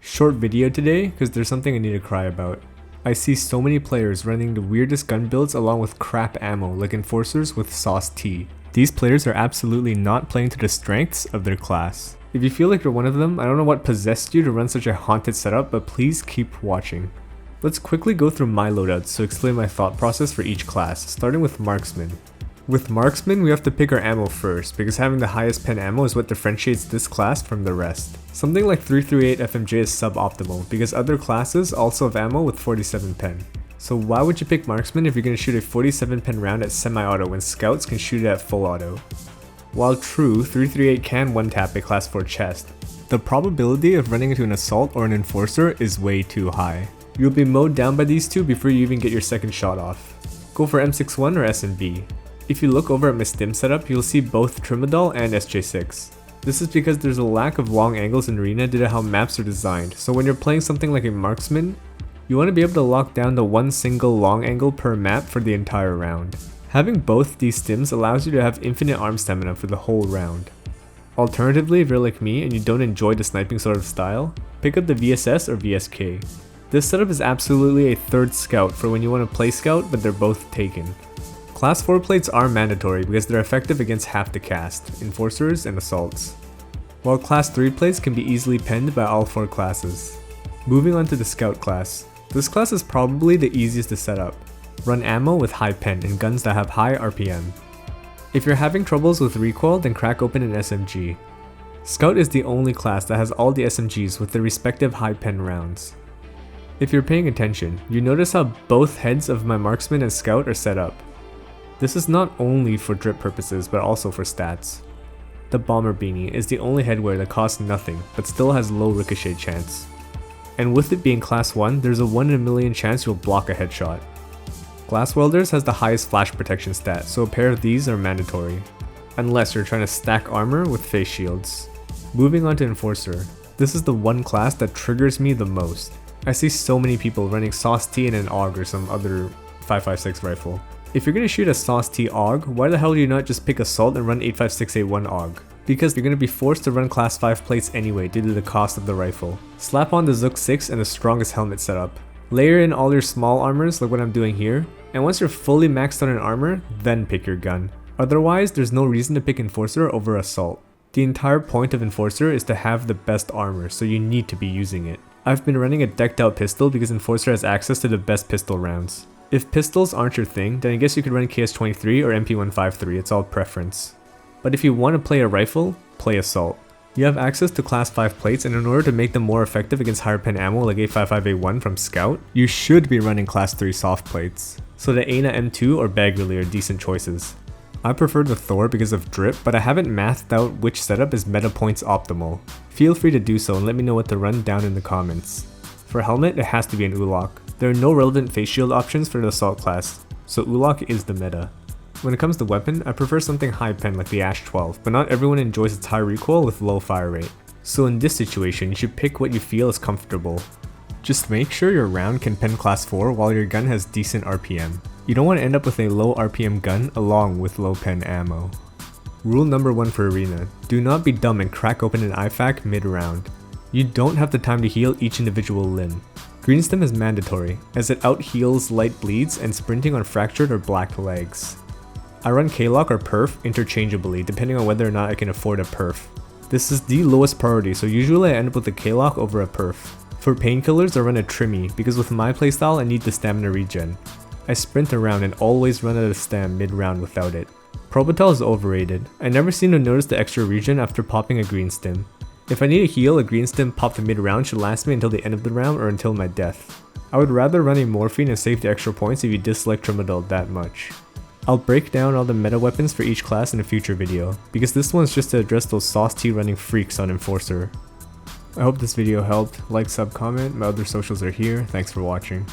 Short video today because there's something I need to cry about. I see so many players running the weirdest gun builds along with crap ammo like enforcers with SOST. These players are absolutely not playing to the strengths of their class. If you feel like you're one of them, I don't know what possessed you to run such a haunted setup, but please keep watching. Let's quickly go through my loadouts to explain my thought process for each class, starting with Marksman. With Marksman, we have to pick our ammo first, because having the highest pen ammo is what differentiates this class from the rest. Something like 338 FMJ is suboptimal, because other classes also have ammo with 47 pen. So why would you pick Marksman if you're going to shoot a 47 pen round at semi-auto when Scouts can shoot it at full auto? While true, 338 can one-tap a class 4 chest, the probability of running into an assault or an enforcer is way too high. You'll be mowed down by these two before you even get your second shot off. Go for M61 or SMB. If you look over at my stim setup, you'll see both Trimadol and SJ6. This is because there's a lack of long angles in Arena due to how maps are designed, so when you're playing something like a Marksman, you want to be able to lock down the one single long angle per map for the entire round. Having both these stims allows you to have infinite arm stamina for the whole round. Alternatively, if you're like me and you don't enjoy the sniping sort of style, pick up the VSS or VSK. This setup is absolutely a third scout for when you want to play scout but they're both taken. Class 4 plates are mandatory because they're effective against half the cast, enforcers, and assaults, while Class 3 plates can be easily penned by all 4 classes. Moving on to the Scout class. This class is probably the easiest to set up. Run ammo with high pen and guns that have high RPM. If you're having troubles with recoil, then crack open an SMG. Scout is the only class that has all the SMGs with their respective high pen rounds. If you're paying attention, you notice how both heads of my Marksman and Scout are set up. This is not only for drip purposes but also for stats. The Bomber Beanie is the only headwear that costs nothing but still has low ricochet chance. And with it being class 1, there's a 1 in a million chance you'll block a headshot. Glass Welders has the highest flash protection stat, so a pair of these are mandatory, unless you're trying to stack armor with face shields. Moving on to Enforcer. This is the one class that triggers me the most. I see so many people running SOST and an AUG or some other 5.56 rifle. If you're going to shoot a SOST AUG, why the hell do you not just pick Assault and run 8.56A1 AUG? Because you're going to be forced to run class 5 plates anyway due to the cost of the rifle. Slap on the Zook 6 and the strongest helmet setup. Layer in all your small armors like what I'm doing here, and once you're fully maxed out in armor, then pick your gun. Otherwise, there's no reason to pick Enforcer over Assault. The entire point of Enforcer is to have the best armor, so you need to be using it. I've been running a decked out pistol because Enforcer has access to the best pistol rounds. If pistols aren't your thing, then I guess you could run KS23 or MP153, it's all preference. But if you want to play a rifle, play Assault. You have access to class 5 plates, and in order to make them more effective against higher pen ammo like 8.55A1 from Scout, you should be running class 3 soft plates. So the ANA M2 or Bag Really are decent choices. I prefer the Thor because of drip, but I haven't mathed out which setup is meta points optimal. Feel free to do so and let me know what to run down in the comments. For helmet, it has to be an Ulok. There are no relevant face shield options for the Assault class, so Ulok is the meta. When it comes to weapon, I prefer something high pen like the Ash 12, but not everyone enjoys its high recoil with low fire rate. So in this situation, you should pick what you feel is comfortable. Just make sure your round can pen class 4 while your gun has decent RPM. You don't want to end up with a low RPM gun along with low pen ammo. Rule number 1 for Arena, do not be dumb and crack open an IFAK mid-round. You don't have the time to heal each individual limb. Green stim is mandatory, as it out-heals light bleeds and sprinting on fractured or black legs. I run K-Lock or Perf interchangeably depending on whether or not I can afford a Perf. This is the lowest priority, so usually I end up with a K-Lock over a Perf. For painkillers I run a Trimmy, because with my playstyle I need the stamina regen. I sprint around and always run out of stam mid-round without it. Probital is overrated. I never seem to notice the extra regen after popping a green stim. If I need a heal, a green stim popped mid-round should last me until the end of the round or until my death. I would rather run a Morphine and save the extra points if you dislike Trimadol that much. I'll break down all the meta weapons for each class in a future video, because this one's just to address those SOST running freaks on Enforcer. I hope this video helped. Like, sub, comment, my other socials are here, thanks for watching.